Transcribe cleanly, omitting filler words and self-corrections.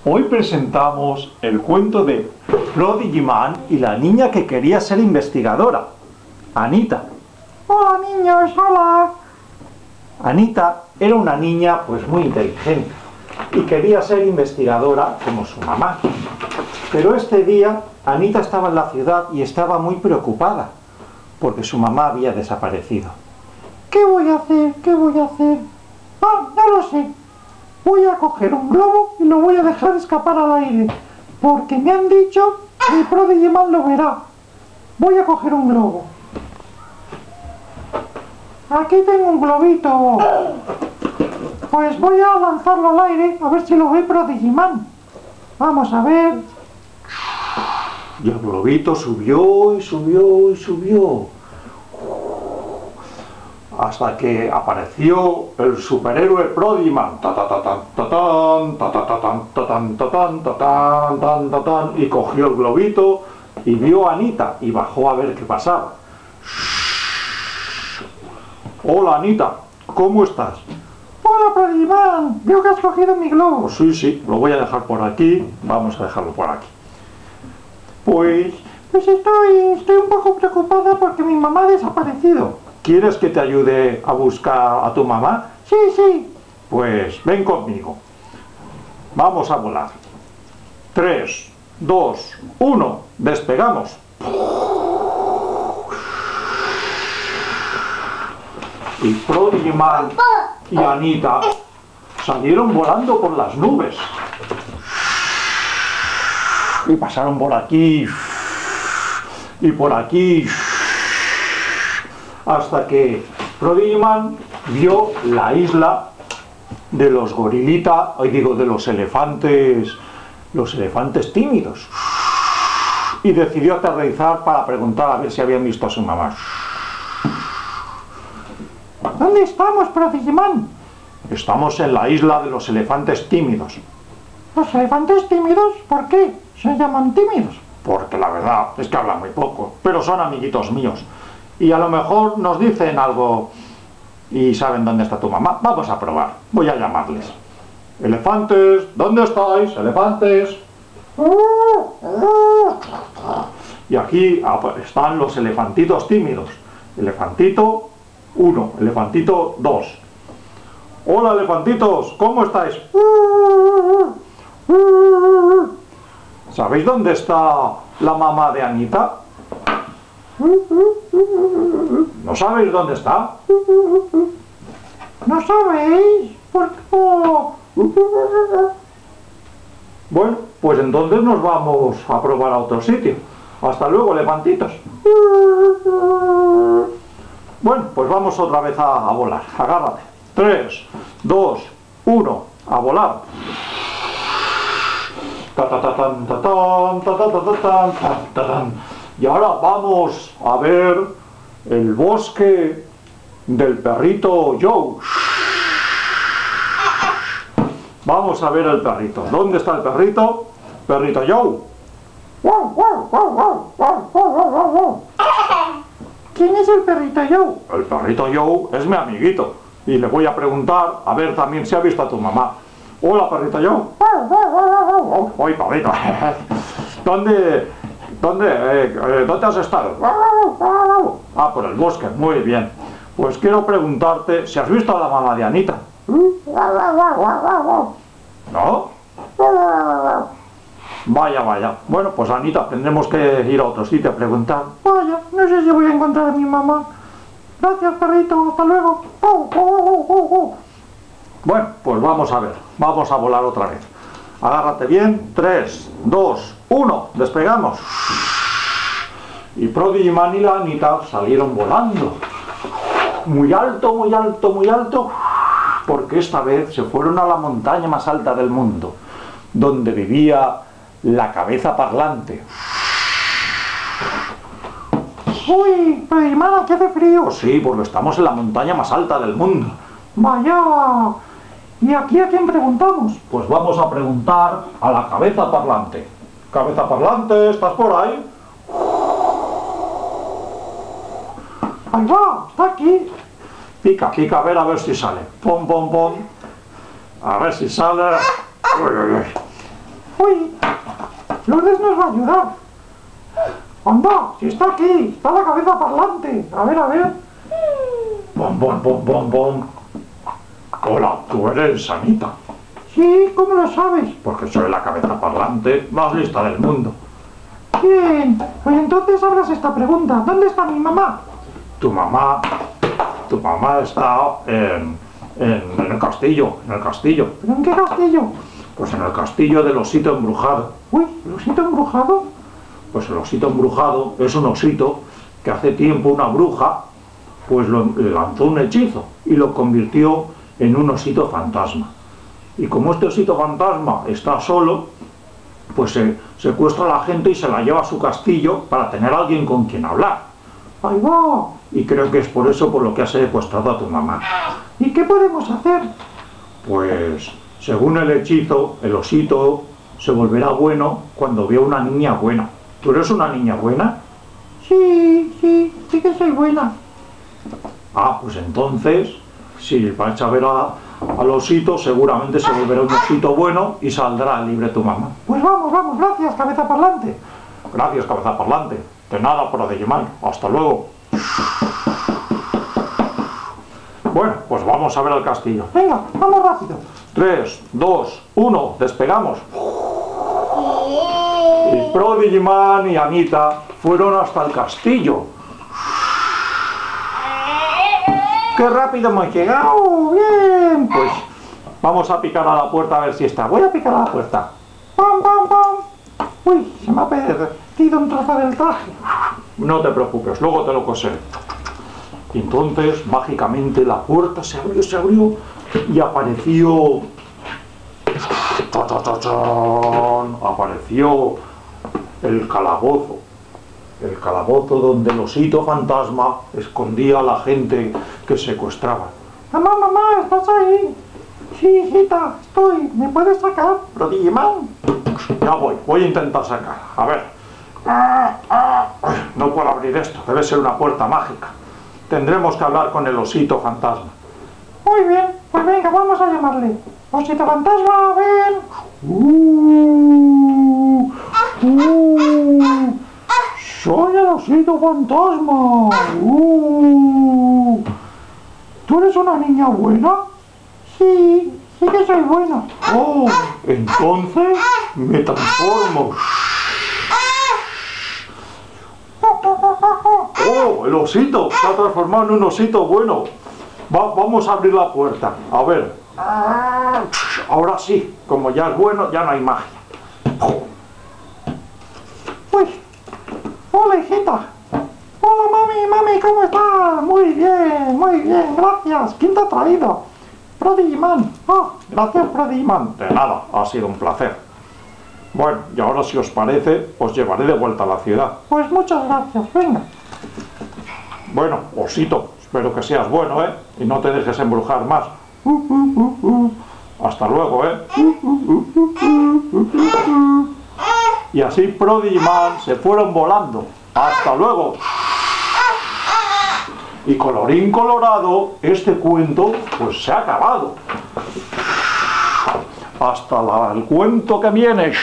Hoy presentamos el cuento de Prodigy Man y la niña que quería ser investigadora, Anita. Hola niños, hola. Anita era una niña pues muy inteligente y quería ser investigadora como su mamá. Pero este día Anita estaba en la ciudad y estaba muy preocupada porque su mamá había desaparecido. ¿Qué voy a hacer? ¿Qué voy a hacer? Ah, ya lo sé. Voy a coger un globo y lo voy a dejar escapar al aire, porque me han dicho que Prodigy Man lo verá. Voy a coger un globo. Aquí tengo un globito. Pues voy a lanzarlo al aire a ver si lo ve Prodigy Man. Vamos a ver. Y el globito subió y subió y subió, hasta que apareció el superhéroe Prodigy Man, y cogió el globito y vio a Anita y bajó a ver qué pasaba. Hola Anita, ¿cómo estás? Hola Prodigy Man, veo que has cogido mi globo. Pues sí, lo voy a dejar por aquí, vamos a dejarlo por aquí. Pues estoy un poco preocupada porque mi mamá ha desaparecido. ¿Quieres que te ayude a buscar a tu mamá? Sí. Pues ven conmigo. Vamos a volar. 3, 2, 1, despegamos. Y Prodigy Man y Anita salieron volando por las nubes. Y pasaron por aquí y por aquí, hasta que Prodigy Man vio la isla de los de los elefantes tímidos, y decidió aterrizar para preguntar a ver si habían visto a su mamá. ¿Dónde estamos, Prodigy Man? Estamos en la isla de los elefantes tímidos. ¿Los elefantes tímidos? ¿Por qué se llaman tímidos? Porque la verdad es que hablan muy poco, pero son amiguitos míos. Y a lo mejor nos dicen algo y saben dónde está tu mamá. Vamos a probar, voy a llamarles. Elefantes, ¿dónde estáis? Elefantes. Y aquí están los elefantitos tímidos. Elefantito 1, elefantito 2. Hola elefantitos, ¿cómo estáis? ¿Sabéis dónde está la mamá de Anita? ¿No sabéis dónde está? ¿No sabéis? ¿Por qué? Bueno, pues entonces nos vamos a probar a otro sitio. Hasta luego, elefantitos. Bueno, pues vamos otra vez a volar. Agárrate. 3, 2, 1, a volar. Y ahora vamos a ver el bosque del perrito Joe. Vamos a ver el perrito. ¿Dónde está el perrito? Perrito Joe. ¿Quién es el perrito Joe? El perrito Joe es mi amiguito. Y le voy a preguntar a ver también si ha visto a tu mamá. Hola, perrito Joe. Oye, perrito. ¿Dónde has estado? Ah, por el bosque, muy bien. Pues quiero preguntarte si has visto a la mamá de Anita. ¿No? Vaya. Bueno, pues Anita, tendremos que ir a otro sitio a preguntar. Vaya, no sé si voy a encontrar a mi mamá. Gracias, perrito, hasta luego. Bueno, pues vamos a ver. Vamos a volar otra vez. Agárrate bien. 3, 2, 1, despegamos. Y Prodigy Man y la Anita salieron volando. Muy alto, muy alto, muy alto. Porque esta vez se fueron a la montaña más alta del mundo, donde vivía la cabeza parlante. Uy, Prodigy Man, aquí hace frío. Pues sí, porque estamos en la montaña más alta del mundo. Vaya. ¿Y aquí a quién preguntamos? Pues vamos a preguntar a la cabeza parlante. Cabeza parlante, ¿estás por ahí? Ahí va, está aquí. Pica, a ver si sale. Pom. A ver si sale. Uy. Uy, Lourdes nos va a ayudar. Anda, si está aquí, está la cabeza parlante. A ver, a ver. Bom, bom, bom, bom, bom. Hola, tú eres Anita. Sí, ¿cómo lo sabes? Porque soy la cabeza parlante más lista del mundo. Bien, pues entonces abras esta pregunta. ¿Dónde está mi mamá? Tu mamá está en el castillo, ¿Pero en qué castillo? Pues en el castillo del osito embrujado. Uy, ¿el osito embrujado? Pues el osito embrujado es un osito que hace tiempo una bruja pues le lanzó un hechizo y lo convirtió en un osito fantasma. Y como este osito fantasma está solo, pues se secuestra a la gente y se la lleva a su castillo para tener a alguien con quien hablar. ¡Ahí va! Y creo que es por eso por lo que has secuestrado a tu mamá. ¿Y qué podemos hacer? Pues, según el hechizo, el osito se volverá bueno cuando vea una niña buena. ¿Tú eres una niña buena? Sí que soy buena. Ah, pues entonces, si vais a ver al osito, seguramente se volverá un osito bueno y saldrá libre tu mamá. Pues vamos, gracias, cabeza parlante. Gracias, cabeza parlante. De nada, Prodigimán. Hasta luego. Bueno, pues vamos a ver el castillo. Venga, vamos rápido. 3, 2, 1, despegamos. Y Prodigimán y Anita fueron hasta el castillo. ¡Qué rápido hemos llegado! ¡Bien! Pues vamos a picar a la puerta a ver si está. Voy a picar a la puerta. ¡Pam, pam, pam! Uy, se me ha perdido un trozo del traje. No te preocupes, luego te lo coseré. Y entonces, mágicamente, la puerta se abrió y apareció... ¡Cha, cha, cha, chan! Apareció el calabozo. El calabozo donde el osito fantasma escondía a la gente que secuestraba. Mamá, ¿estás ahí? Sí, hijita, estoy. ¿Me puedes sacar, Prodigimán? Ya voy a intentar sacar. A ver. No puedo abrir esto, debe ser una puerta mágica. Tendremos que hablar con el osito fantasma. Muy bien, pues venga, vamos a llamarle. Osito fantasma, ven. Soy el osito fantasma. ¿Tú eres una niña buena? Sí que soy buena. Oh, entonces me transformo. Oh, el osito se ha transformado en un osito bueno. Vamos a abrir la puerta. A ver. Ahora sí, como ya es bueno, ya no hay magia. Uy. Hola, hijita. Hola, mami, ¿cómo estás? Muy bien, gracias. ¿Quién te ha traído? Prodigimán. Gracias, Prodigimán. De nada, ha sido un placer. Bueno, y ahora si os parece, os llevaré de vuelta a la ciudad. Pues muchas gracias, venga. Bueno, osito, espero que seas bueno, ¿eh? Y no te dejes embrujar más. Hasta luego, ¿eh? Y así Prodigimán se fueron volando. ¡Hasta luego! Y colorín colorado, este cuento pues se ha acabado. Hasta el cuento que viene.